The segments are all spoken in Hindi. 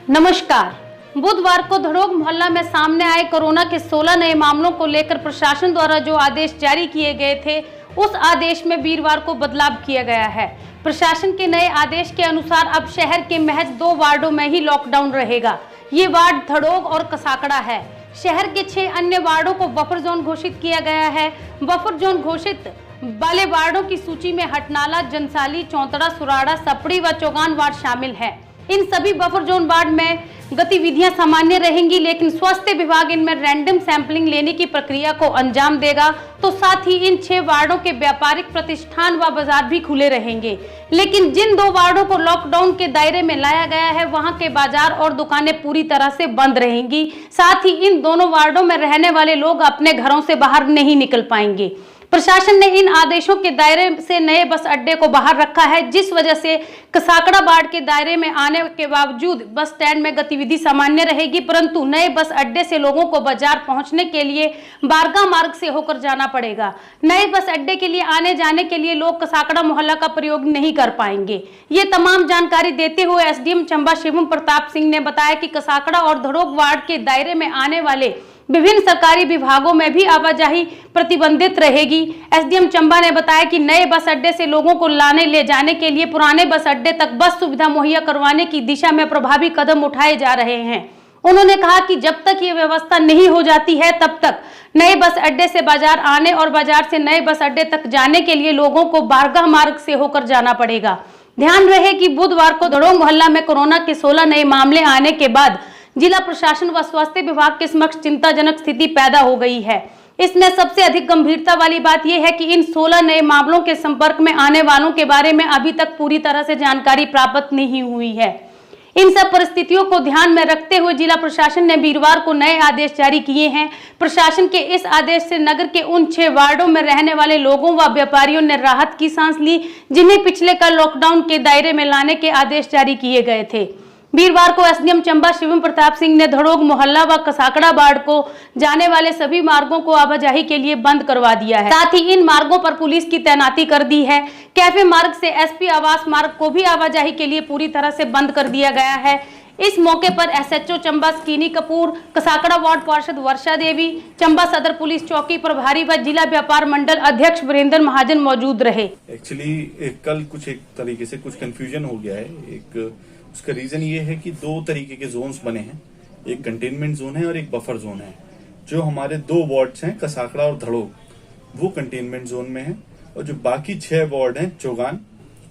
नमस्कार। बुधवार को धड़ोग मोहल्ला में सामने आए कोरोना के 16 नए मामलों को लेकर प्रशासन द्वारा जो आदेश जारी किए गए थे, उस आदेश में वीरवार को बदलाव किया गया है। प्रशासन के नए आदेश के अनुसार अब शहर के महज 2 वार्डों में ही लॉकडाउन रहेगा। ये वार्ड धड़ोग और कसाकड़ा है। शहर के 6 अन्य वार्डों को बफर जोन घोषित किया गया है। बफर जोन घोषित वाले वार्डों की सूची में हटनाला, जनसाली, चौतड़ा, सुराड़ा, सपड़ी व चौगान वार्ड शामिल है। इन सभी बफर जोन वार्ड में गतिविधियां सामान्य रहेंगी, लेकिन स्वास्थ्य विभाग इनमें रैंडम सैंपलिंग लेने की प्रक्रिया को अंजाम देगा। तो साथ ही इन 6 वार्डों के व्यापारिक प्रतिष्ठान व बाजार भी खुले रहेंगे। लेकिन जिन 2 वार्डों को लॉकडाउन के दायरे में लाया गया है, वहां के बाजार और दुकानें पूरी तरह से बंद रहेंगी। साथ ही इन दोनों वार्डों में रहने वाले लोग अपने घरों से बाहर नहीं निकल पाएंगे। प्रशासन ने इन आदेशों के दायरे से नए बस अड्डे को बाहर रखा है, जिस वजह से कसाकड़ा वार्ड के दायरे में आने के बावजूद बस स्टैंड में गतिविधि सामान्य रहेगी, परंतु नए बस अड्डे से लोगों को बाजार पहुंचने के लिए बारगा मार्ग से होकर जाना पड़ेगा। नए बस अड्डे के लिए आने जाने के लिए लोग कसाकड़ा मोहल्ला का प्रयोग नहीं कर पाएंगे। ये तमाम जानकारी देते हुए एसडीएम चंबा शिवम प्रताप सिंह ने बताया कि कसाकड़ा और धड़ोग वार्ड के दायरे में आने वाले विभिन्न सरकारी विभागों में भी आवाजाही प्रतिबंधित रहेगी। एसडीएम चंबा ने बताया कि नए बस अड्डे से लोगों को लाने ले जाने के लिए पुराने बस अड्डे तक बस सुविधा मुहैया करवाने की दिशा में प्रभावी कदम उठाए जा रहे हैं। उन्होंने कहा कि जब तक ये व्यवस्था नहीं हो जाती है, तब तक नए बस अड्डे से बाजार आने और बाजार से नए बस अड्डे तक जाने के लिए लोगों को बारगाह मार्ग से होकर जाना पड़ेगा। ध्यान रहे कि बुधवार को धड़ोग मोहल्ला में कोरोना के 16 नए मामले आने के बाद जिला प्रशासन व स्वास्थ्य विभाग के समक्ष चिंताजनक स्थिति पैदा हो गई है। इसमें सबसे अधिक गंभीरता वाली बात यह है कि इन 16 नए मामलों के संपर्क में आने वालों के बारे में अभी तक पूरी तरह से जानकारी प्राप्त नहीं हुई है। इन सब परिस्थितियों को ध्यान में रखते हुए जिला प्रशासन ने वीरवार को नए आदेश जारी किए हैं। प्रशासन के इस आदेश से नगर के उन 6 वार्डों में रहने वाले लोगों व व्यापारियों ने राहत की सांस ली, जिन्हें पिछले कल लॉकडाउन के दायरे में लाने के आदेश जारी किए गए थे। वीरवार को एसडीएम चंबा शिवम प्रताप सिंह ने धड़ोग मोहल्ला व कसाकड़ा वार्ड को जाने वाले सभी मार्गों को आवाजाही के लिए बंद करवा दिया है। साथ ही इन मार्गों पर पुलिस की तैनाती कर दी है। कैफे मार्ग से एसपी आवास मार्ग को भी आवाजाही के लिए पूरी तरह से बंद कर दिया गया है। इस मौके पर एसएचओ चंबा स्कीनी कपूर, कसाकड़ा वार्ड पार्षद वर्षा देवी, चंबा सदर पुलिस चौकी प्रभारी व जिला व्यापार मंडल अध्यक्ष वीरेंद्र महाजन मौजूद रहे। एक्चुअली कल कुछ एक तरीके से कुछ कंफ्यूजन हो गया है। उसका रीजन ये है कि 2 तरीके के जोन्स बने हैं, एक कंटेनमेंट जोन है और एक बफर जोन है। जो हमारे 2 वार्ड्स हैं कसाकड़ा और धड़ोग, वो कंटेनमेंट जोन में है, और जो बाकी 6 वार्ड हैं चौगान,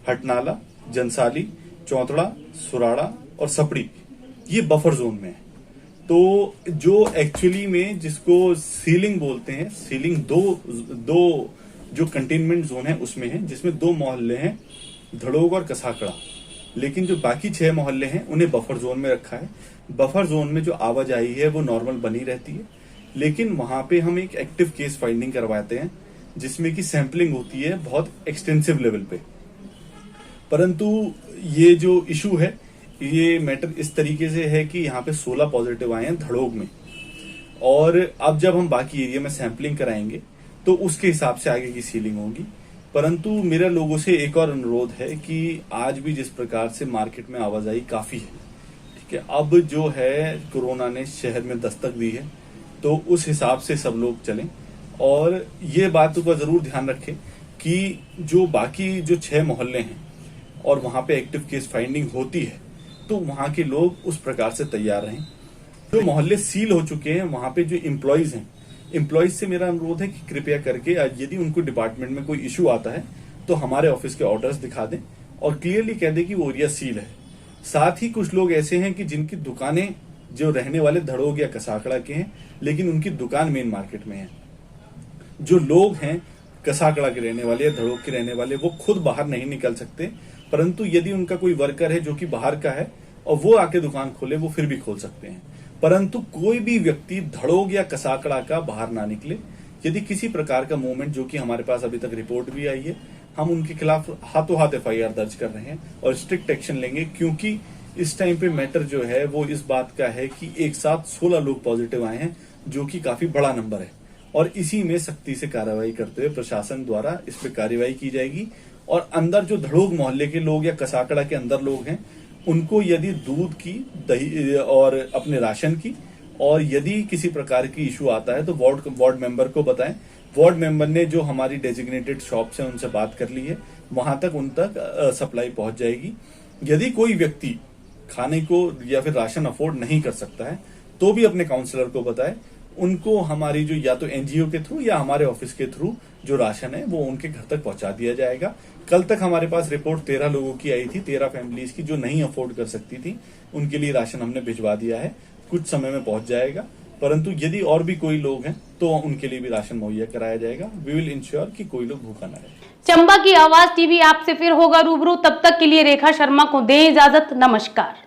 हटनाला, जनसाली, चौतड़ा, सुराड़ा और सपड़ी, ये बफर जोन में है। तो जो एक्चुअली में जिसको सीलिंग बोलते हैं, सीलिंग दो जो कंटेनमेंट जोन है उसमें है, जिसमें 2 मोहल्ले हैं धड़ोग और कसाकड़ा, लेकिन जो बाकी 6 मोहल्ले हैं उन्हें बफर जोन में रखा है। बफर जोन में जो आवाजाही है वो नॉर्मल बनी रहती है, लेकिन वहां पे हम एक एक्टिव केस फाइंडिंग करवाते हैं, जिसमें कि सैंपलिंग होती है बहुत एक्सटेंसिव लेवल पे। परंतु ये जो इशू है, ये मैटर इस तरीके से है कि यहाँ पे 16 पॉजिटिव आए हैं धड़ोग में, और अब जब हम बाकी एरिया में सैंपलिंग कराएंगे तो उसके हिसाब से आगे की सीलिंग होगी। परंतु मेरा लोगों से एक और अनुरोध है कि आज भी जिस प्रकार से मार्केट में आवाजाही काफी है, ठीक है, अब जो है कोरोना ने शहर में दस्तक दी है, तो उस हिसाब से सब लोग चलें। और ये बात का जरूर ध्यान रखें कि जो बाकी जो 6 मोहल्ले हैं और वहां पे एक्टिव केस फाइंडिंग होती है, तो वहां के लोग उस प्रकार से तैयार रहें। जो मोहल्ले सील हो चुके हैं, वहां पे जो एम्प्लॉयज हैं, एम्प्लॉयज से मेरा अनुरोध है कि कृपया करके यदि उनको डिपार्टमेंट में कोई इश्यू आता है तो हमारे ऑफिस के ऑर्डर्स दिखा दें और क्लियरली कह दें कि वो एरिया सील है। साथ ही कुछ लोग ऐसे हैं कि जिनकी दुकानें जो रहने वाले धड़ोग या कसाकड़ा के हैं, लेकिन उनकी दुकान मेन मार्केट में है। जो लोग हैं कसाकड़ा के रहने वाले या धड़ोग के रहने वाले, वो खुद बाहर नहीं निकल सकते, परंतु यदि उनका कोई वर्कर है जो कि बाहर का है और वो आके दुकान खोले, वो फिर भी खोल सकते हैं। परंतु कोई भी व्यक्ति धड़ोग या कसाकड़ा का बाहर ना निकले। यदि किसी प्रकार का मूवमेंट, जो कि हमारे पास अभी तक रिपोर्ट भी आई है, हम उनके खिलाफ हाथों हाथ एफआईआर दर्ज कर रहे हैं और स्ट्रिक्ट एक्शन लेंगे, क्योंकि इस टाइम पे मैटर जो है वो इस बात का है कि एक साथ 16 लोग पॉजिटिव आए हैं, जो कि काफी बड़ा नंबर है, और इसी में सख्ती से कार्रवाई करते हुए प्रशासन द्वारा इस पे कार्रवाई की जाएगी। और अंदर जो धड़ोग मोहल्ले के लोग या कसाकड़ा के अंदर लोग हैं, उनको यदि दूध की, दही और अपने राशन की, और यदि किसी प्रकार की इशू आता है तो वार्ड मेंबर को बताएं। वार्ड मेंबर ने जो हमारी डेजिग्नेटेड शॉप्स हैं उनसे बात कर ली है, वहां तक उन तक सप्लाई पहुंच जाएगी। यदि कोई व्यक्ति खाने को या फिर राशन अफोर्ड नहीं कर सकता है तो भी अपने काउंसलर को बताए। उनको हमारी जो या तो एनजीओ के थ्रू या हमारे ऑफिस के थ्रू जो राशन है वो उनके घर तक पहुंचा दिया जाएगा। कल तक हमारे पास रिपोर्ट 13 लोगों की आई थी, 13 फैमिलीज की जो नहीं अफोर्ड कर सकती थी, उनके लिए राशन हमने भिजवा दिया है, कुछ समय में पहुंच जाएगा। परंतु यदि और भी कोई लोग हैं तो उनके लिए भी राशन मुहैया कराया जाएगा। वी विल इंश्योर कि कोई लोग भूखा न रहे। चंबा की आवाज टीवी आपसे फिर होगा रूबरू, तब तक के लिए रेखा शर्मा को दें इजाजत। नमस्कार।